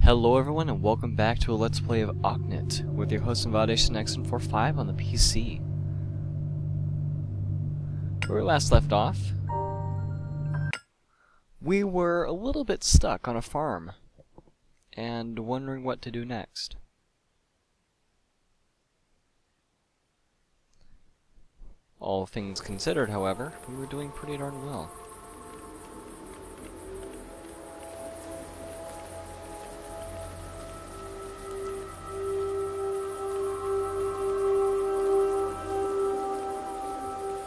Hello everyone and welcome back to a Let's Play of Oknytt with your host Invalidation X145 on the PC. Where we last left off, we were a little bit stuck on a farm and wondering what to do next. All things considered, however, we were doing pretty darn well.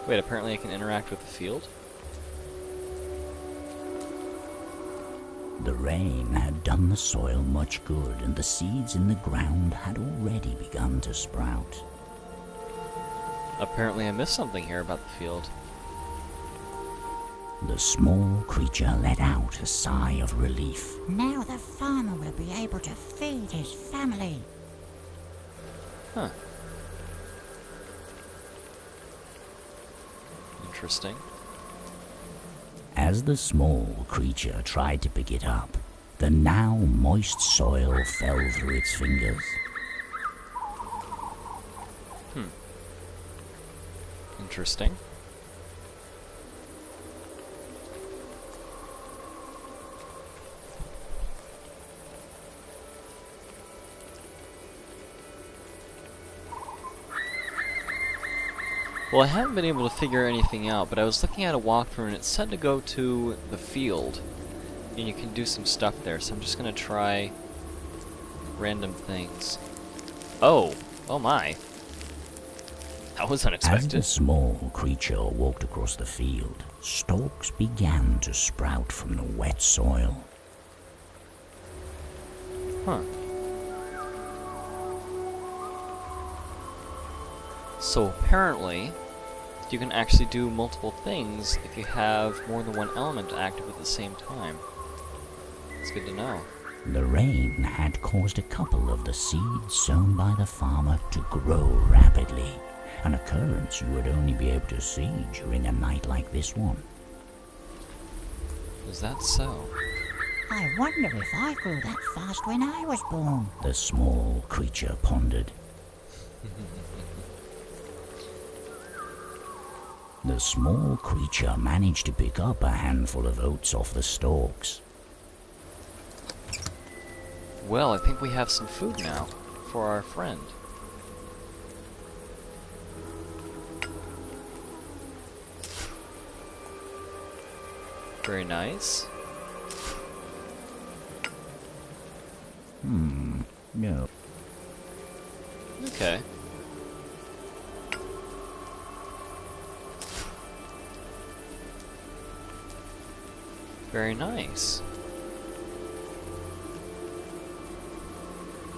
Wait, apparently I can interact with the field? The rain had done the soil much good, and the seeds in the ground had already begun to sprout. Apparently I missed something here about the field. The small creature let out a sigh of relief. Now the farmer will be able to feed his family. Huh. Interesting. As the small creature tried to pick it up, the now moist soil fell through its fingers. Interesting. Well, I haven't been able to figure anything out, but I was looking at a walkthrough and it said to go to the field, and you can do some stuff there, so I'm just gonna try random things. Oh! Oh my! That was unexpected. As the small creature walked across the field, stalks began to sprout from the wet soil. Huh. So apparently, you can actually do multiple things if you have more than one element active at the same time. It's good to know. The rain had caused a couple of the seeds sown by the farmer to grow rapidly, an occurrence you would only be able to see during a night like this one. Is that so? I wonder if I grew that fast when I was born. The small creature pondered. The small creature managed to pick up a handful of oats off the stalks. Well, I think we have some food now for our friend. Very nice. No. Okay. Very nice.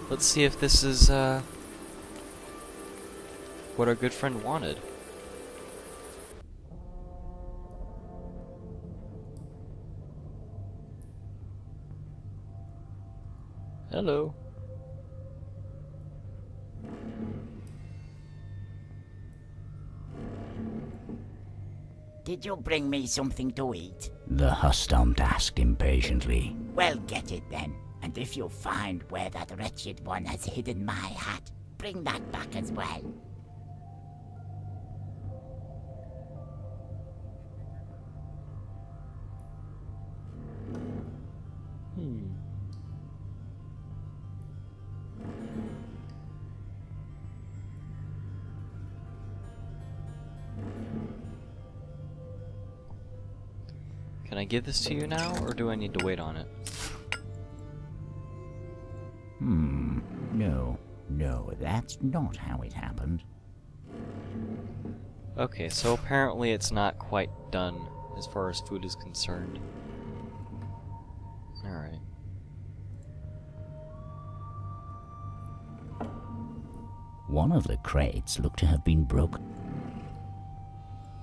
Let's see if this is, what our good friend wanted. Hello. Did you bring me something to eat? The hustump asked impatiently. Well, get it then. And if you find where that wretched one has hidden my hat, bring that back as well. Can I give this to you now, or do I need to wait on it? No, that's not how it happened. Okay, so apparently it's not quite done as far as food is concerned. Alright. One of the crates looked to have been broken.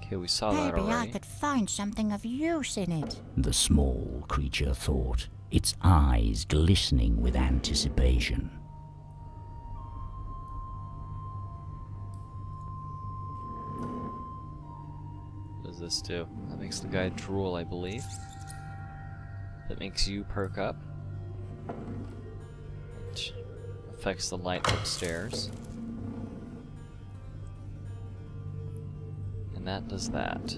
Okay, we saw that Maybe I already. could find something of use in it. The small creature thought, its eyes glistening with anticipation. What does this do? That makes the guy drool, I believe. That makes you perk up. that affects the light upstairs. And that does that.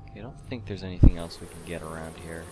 Okay, I don't think there's anything else we can get around here.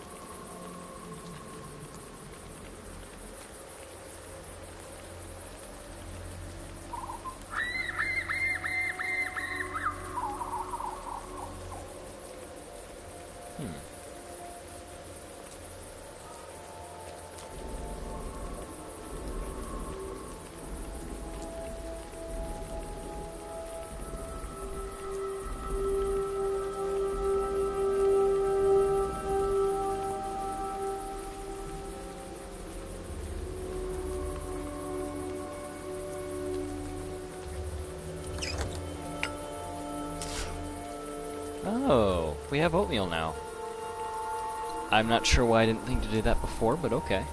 Oh, we have oatmeal now. I'm not sure why I didn't think to do that before, but okay.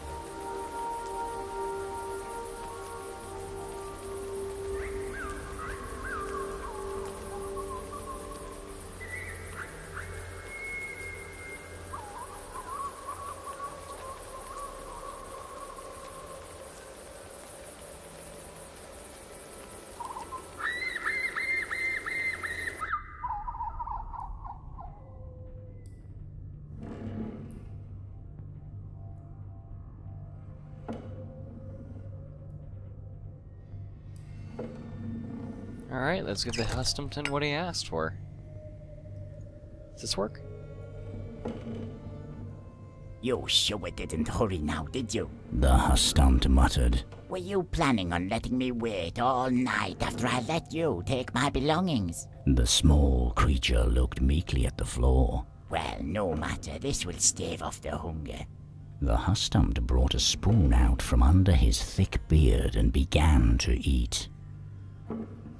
Alright, let's give the Hustomton what he asked for. Does this work? You sure didn't hurry now, did you? The Hustomd muttered. Were you planning on letting me wait all night after I let you take my belongings? The small creature looked meekly at the floor. Well, no matter, this will stave off the hunger. The Hustomd brought a spoon out from under his thick beard and began to eat.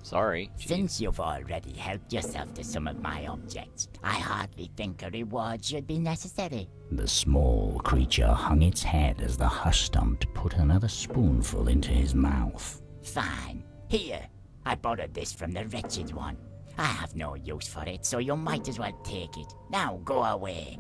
Sorry. Since you've already helped yourself to some of my objects, I hardly think a reward should be necessary. The small creature hung its head as the Hustomd put another spoonful into his mouth. Fine. Here, I borrowed this from the wretched one. I have no use for it, so you might as well take it. Now go away.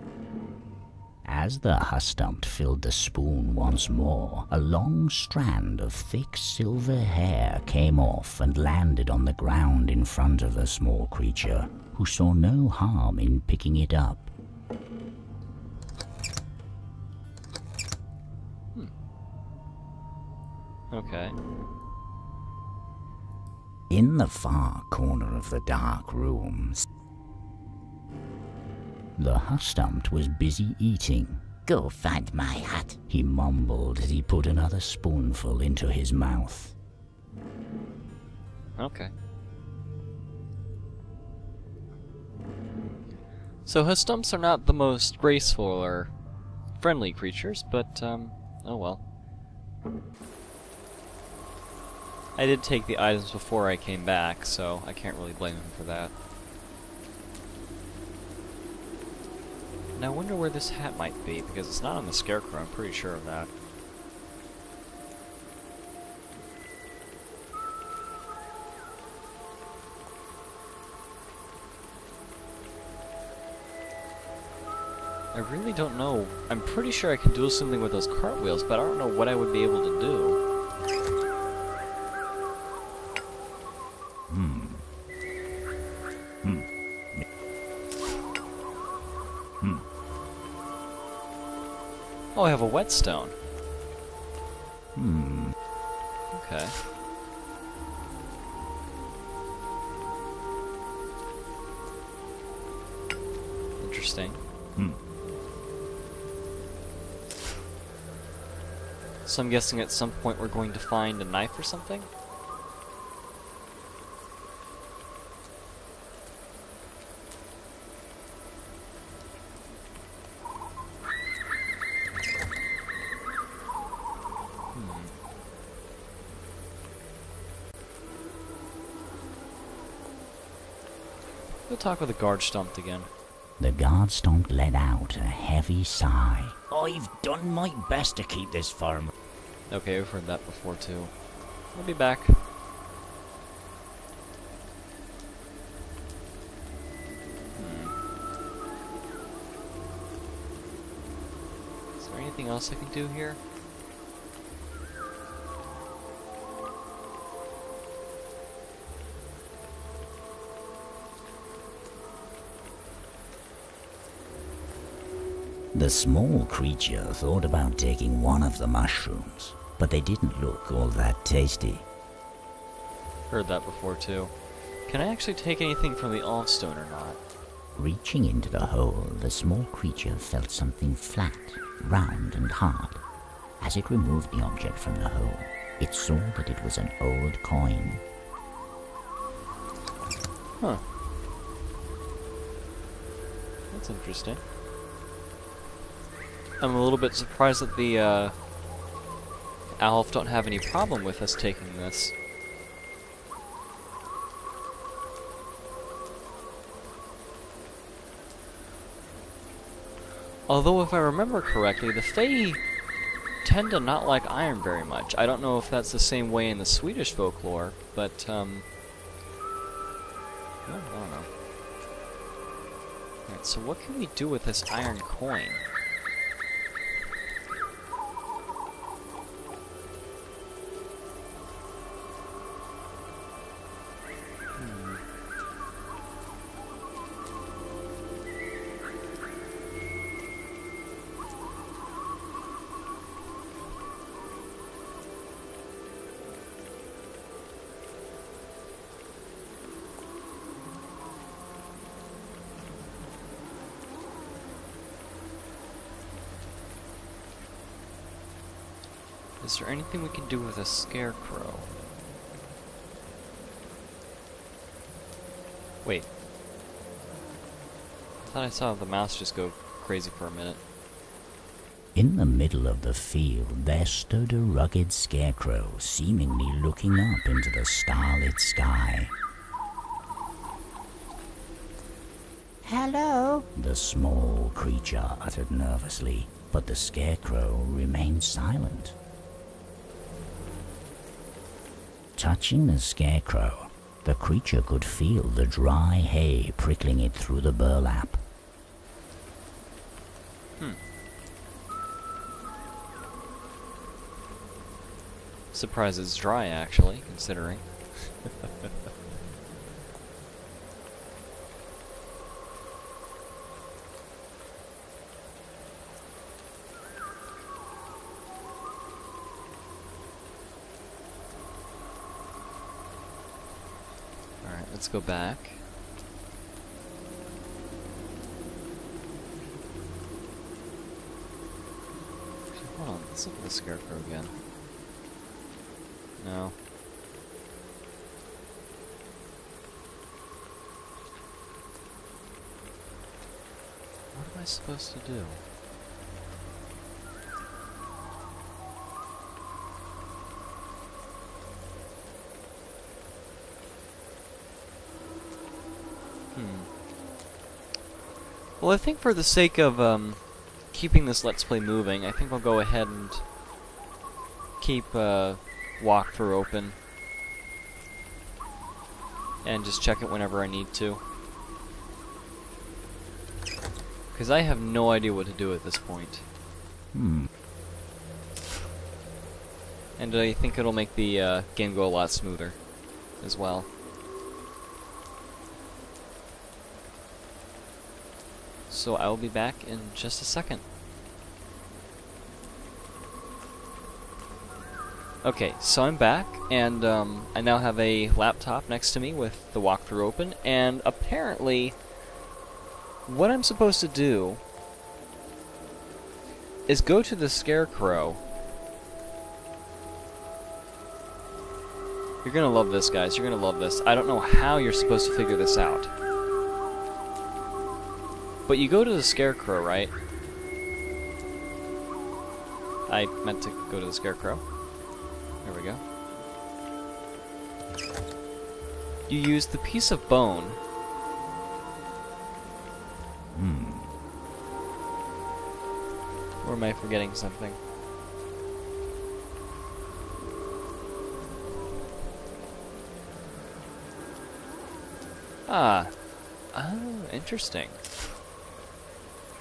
As the Hustomd filled the spoon once more, a long strand of thick silver hair came off and landed on the ground in front of the small creature, who saw no harm in picking it up. Okay. In the far corner of the dark room, the Hustomd was busy eating. Go find my hat. He mumbled as he put another spoonful into his mouth. Okay. So Hustomps are not the most graceful or friendly creatures, but, oh well. I did take the items before I came back, so I can't really blame him for that. Now I wonder where this hat might be, because it's not on the Scarecrow, I'm pretty sure of that. I really don't know. I'm pretty sure I can do something with those cartwheels, but I don't know what I would be able to do. Oh, I have a whetstone. Okay. Interesting. So I'm guessing at some point we're going to find a knife or something? We'll talk with the guard stumped again. The guard stomp let out a heavy sigh. I've done my best to keep this firm. Okay, we've heard that before too. I'll be back. Is there anything else I can do here? The small creature thought about taking one of the mushrooms, but they didn't look all that tasty. Heard that before too. Can I actually take anything from the Allstone or not? Reaching into the hole, the small creature felt something flat, round and hard. As it removed the object from the hole, it saw that it was an old coin. Huh. That's interesting. I'm a little bit surprised that the Alf don't have any problem with us taking this. Although, if I remember correctly, the Fae tend to not like iron very much. I don't know if that's the same way in the Swedish folklore, but, I don't know. Alright, so what can we do with this iron coin? Is there anything we can do with a scarecrow? Wait. I thought I saw the mouse just go crazy for a minute. In the middle of the field, there stood a rugged scarecrow, seemingly looking up into the starlit sky. Hello? The small creature uttered nervously, but the scarecrow remained silent. Touching the scarecrow, the creature could feel the dry hay prickling it through the burlap. Surprised it's dry, actually, considering. Alright, let's go back. Hold on, let's look at the scarecrow again. No. What am I supposed to do? Well, I think for the sake of keeping this Let's Play moving, I think I'll go ahead and keep walkthrough open and just check it whenever I need to, because I have no idea what to do at this point. And I think it'll make the game go a lot smoother as well. So I will be back in just a second. Okay, so I'm back, and I now have a laptop next to me with the walkthrough open, and apparently what I'm supposed to do is go to the scarecrow. You're gonna love this, guys. You're gonna love this. I don't know how you're supposed to figure this out. But you go to the scarecrow, right? I meant to go to the scarecrow. There we go. You use the piece of bone. Or am I forgetting something? Ah. Oh, interesting.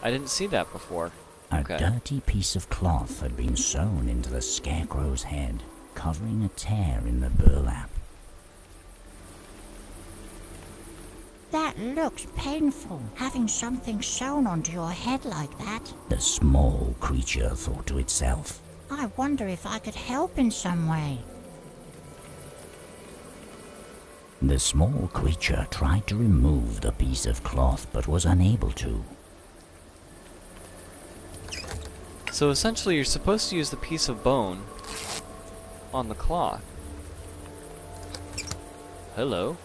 I didn't see that before. A Okay. dirty piece of cloth had been sewn into the scarecrow's head, covering a tear in the burlap. That That looks painful, having something sewn onto your head like that. The small creature thought to itself. I wonder if I could help in some way. The small creature tried to remove the piece of cloth but was unable to. So essentially you're supposed to use the piece of bone on the cloth. Hello.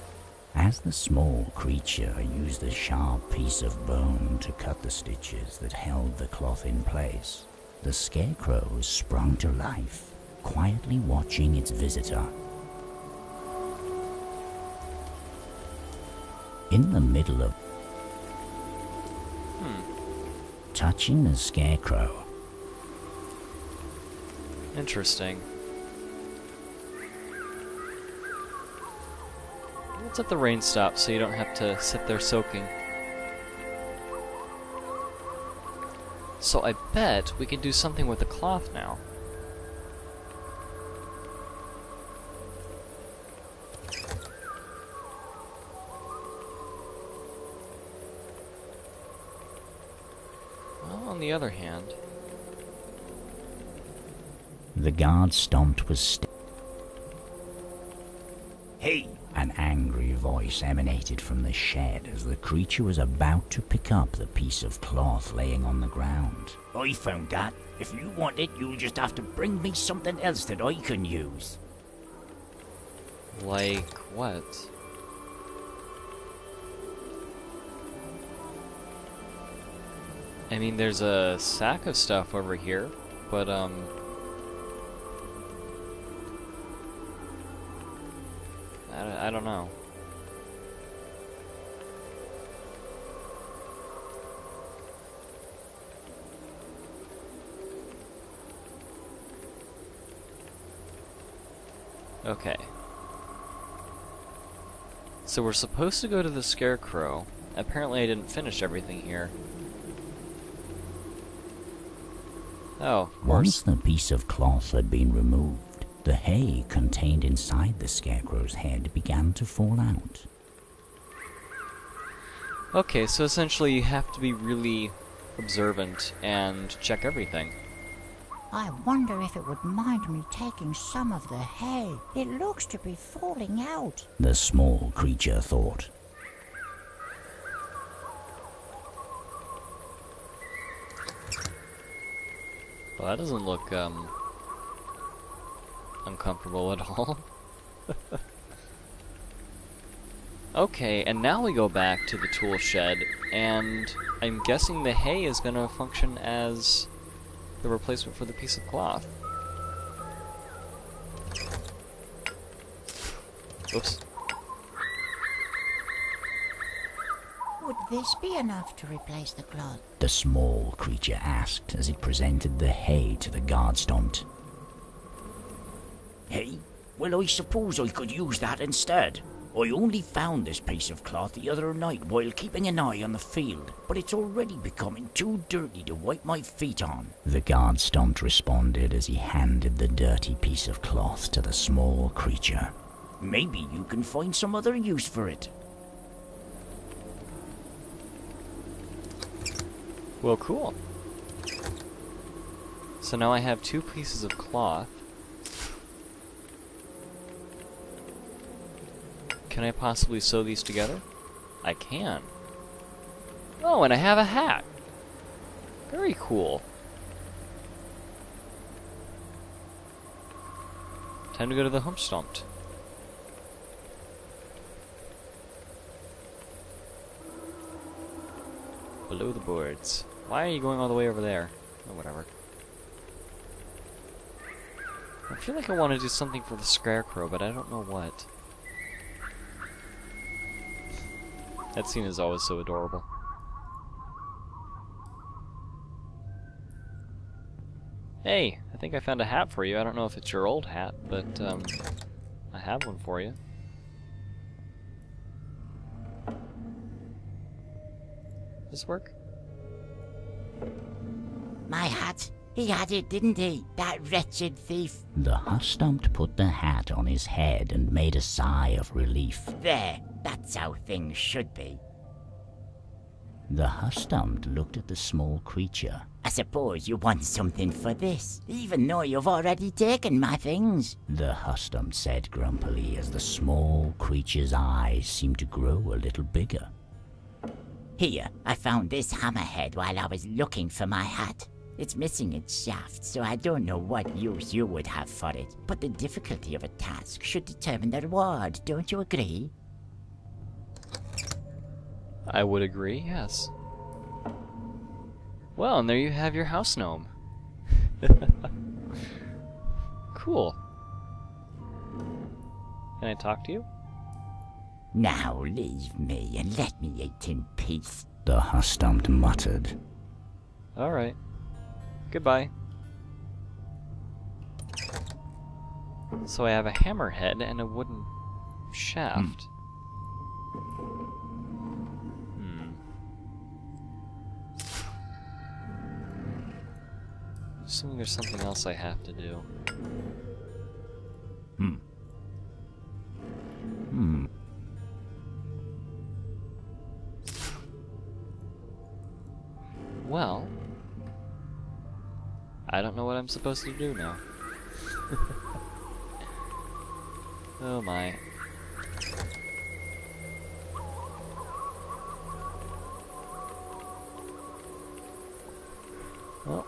As the small creature used the sharp piece of bone to cut the stitches that held the cloth in place, the scarecrow sprung to life, quietly watching its visitor. In the middle of touching the scarecrow. Interesting. Let's let the rain stop so you don't have to sit there soaking. So I bet we can do something with the cloth now. Well, on the other hand... The guard stomped was Hey! An angry voice emanated from the shed as the creature was about to pick up the piece of cloth laying on the ground. I found that. If you want it, you'll just have to bring me something else that I can use. Like what? I mean, there's a sack of stuff over here, but I don't know. Okay. So we're supposed to go to the Scarecrow. Apparently I didn't finish everything here. Oh, of Once course. the piece of cloth had been removed, the hay contained inside the scarecrow's head began to fall out. Okay, so essentially you have to be really observant and check everything. I wonder if it would mind me taking some of the hay. It looks to be falling out. The small creature thought. Well, that doesn't look, uncomfortable at all. Okay, and now we go back to the tool shed, and I'm guessing the hay is gonna function as the replacement for the piece of cloth. Oops. Would this be enough to replace the cloth? The small creature asked as it presented the hay to the guard stomped. Hey? Well, I suppose I could use that instead. I only found this piece of cloth the other night while keeping an eye on the field, but it's already becoming too dirty to wipe my feet on. The guard stomped responded as he handed the dirty piece of cloth to the small creature. Maybe you can find some other use for it. Well, cool. So now I have 2 pieces of cloth. Can I possibly sew these together? I can. Oh, and I have a hat. Very cool. Time to go to the hump stomped. Below the boards. Why are you going all the way over there? Oh, whatever. I feel like I want to do something for the Scarecrow, but I don't know what. That scene is always so adorable. Hey, I think I found a hat for you. I don't know if it's your old hat, but I have one for you. Does this work? My hat? He had it, didn't he? That wretched thief. The Hustumpt put the hat on his head and made a sigh of relief. There, that's how things should be. The Hustumpt looked at the small creature. I suppose you want something for this, even though you've already taken my things. The Hustumpt said grumpily as the small creature's eyes seemed to grow a little bigger. Here, I found this hammerhead while I was looking for my hat. It's missing its shaft, so I don't know what use you would have for it, but the difficulty of a task should determine the reward, don't you agree? I would agree, yes. Well, and there you have your house gnome. Cool. Can I talk to you? Now leave me and let me eat in peace. The Hustumpt muttered. Alright. Goodbye. So I have a hammerhead and a wooden shaft. Assuming there's something else I have to do. Well, I don't know what I'm supposed to do now. Oh my. Well.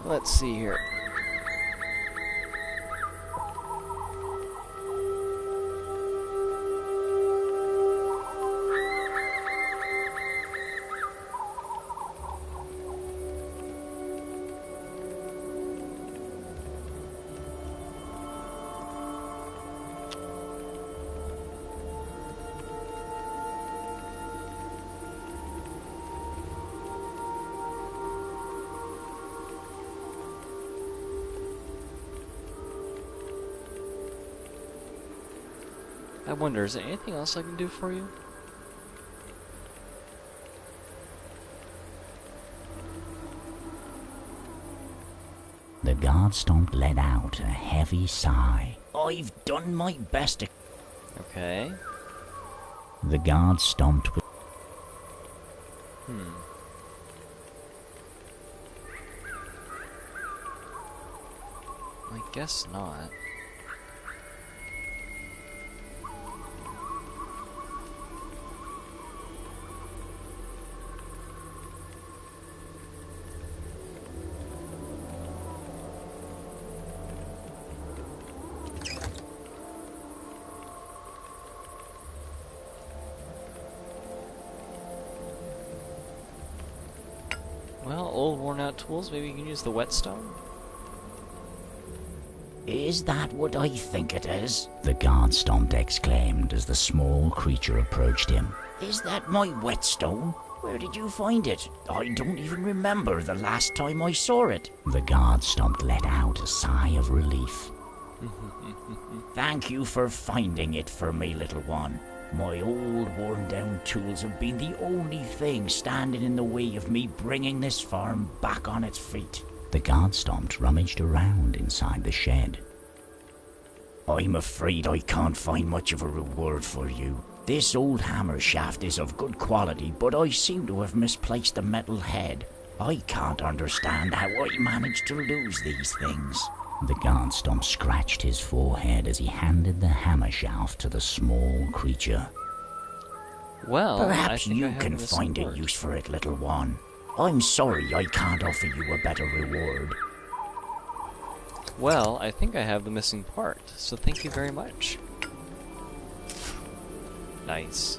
Let's see here. I wonder, is there anything else I can do for you? The Guardstomp let out a heavy sigh. I've done my best to... Okay. The guard stomped with... I guess not. Well, old worn out tools, maybe you can use the whetstone? Is that what I think it is? The Guardstomp exclaimed as the small creature approached him. Is that my whetstone? Where did you find it? I don't even remember the last time I saw it. The Guardstomp let out a sigh of relief. Thank you for finding it for me, little one. My old worn-down tools have been the only thing standing in the way of me bringing this farm back on its feet. The Guardstomp rummaged around inside the shed. I'm afraid I can't find much of a reward for you. This old hammer shaft is of good quality, but I seem to have misplaced the metal head. I can't understand how I managed to lose these things. The Guardstomp scratched his forehead as he handed the hammer shaft to the small creature. Well, Perhaps I think I you have can the find a support. use for it, little one. I'm sorry I can't offer you a better reward. Well, I think I have the missing part, so thank you very much. Nice.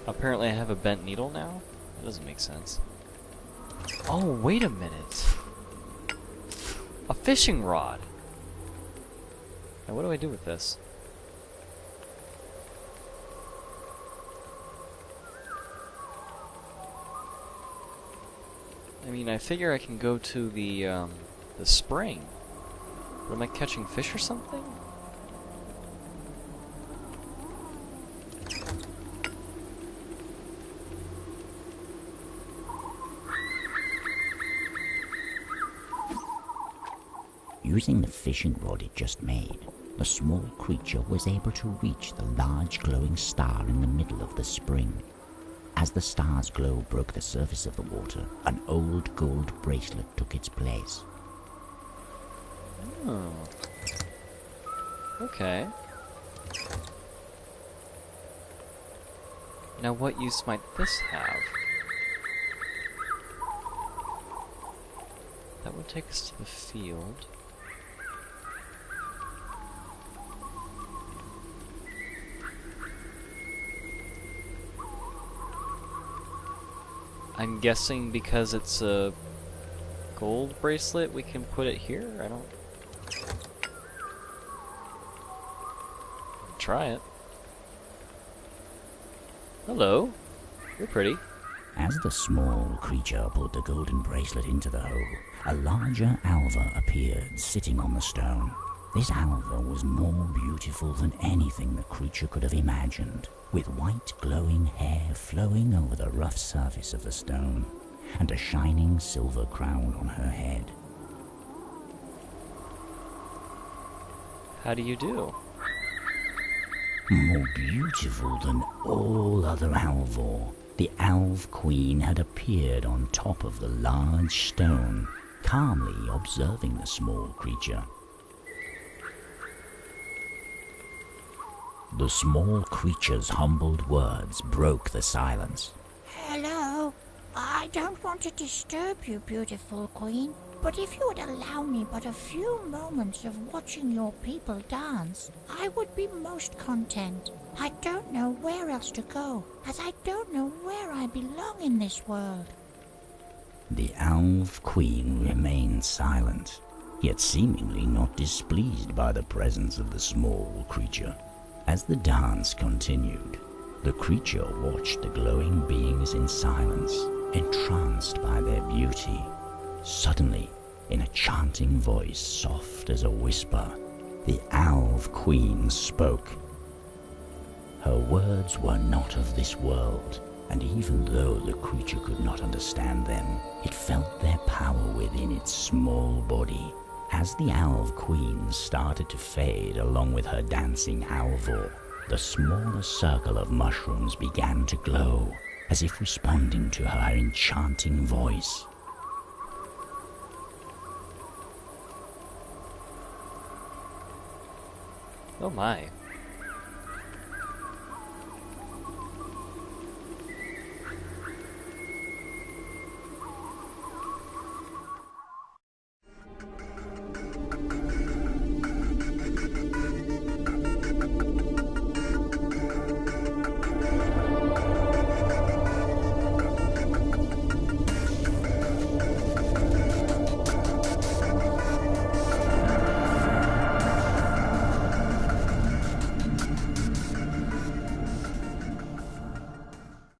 Apparently I have a bent needle now? That doesn't make sense. Oh, wait a minute. A fishing rod. Now what do I do with this? I mean, I figure I can go to the spring What, am I catching fish or something? Using the fishing rod it just made, the small creature was able to reach the large glowing star in the middle of the spring. As the star's glow broke the surface of the water, an old gold bracelet took its place. Oh. Okay. Now what use might this have? That would take us to the field. I'm guessing because it's a gold bracelet, we can put it here? I don't... Try it. Hello. You're pretty. As the small creature put the golden bracelet into the hole, a larger alva appeared sitting on the stone. This alva was more beautiful than anything the creature could have imagined, with white glowing hair flowing over the rough surface of the stone, and a shining silver crown on her head. How do you do? More beautiful than all other Alvor, the Alv Queen had appeared on top of the large stone, calmly observing the small creature. The small creature's humbled words broke the silence. Hello. I don't want to disturb you, beautiful queen, but if you would allow me but a few moments of watching your people dance, I would be most content. I don't know where else to go, as I don't know where I belong in this world. The Alv Queen remained silent, yet seemingly not displeased by the presence of the small creature. As the dance continued, the creature watched the glowing beings in silence, entranced by their beauty. Suddenly, in a chanting voice soft as a whisper, the Alv Queen spoke. Her words were not of this world, and even though the creature could not understand them, it felt their power within its small body. As the Alv Queen started to fade along with her dancing Alvor, the smaller circle of mushrooms began to glow, as if responding to her enchanting voice. Oh my.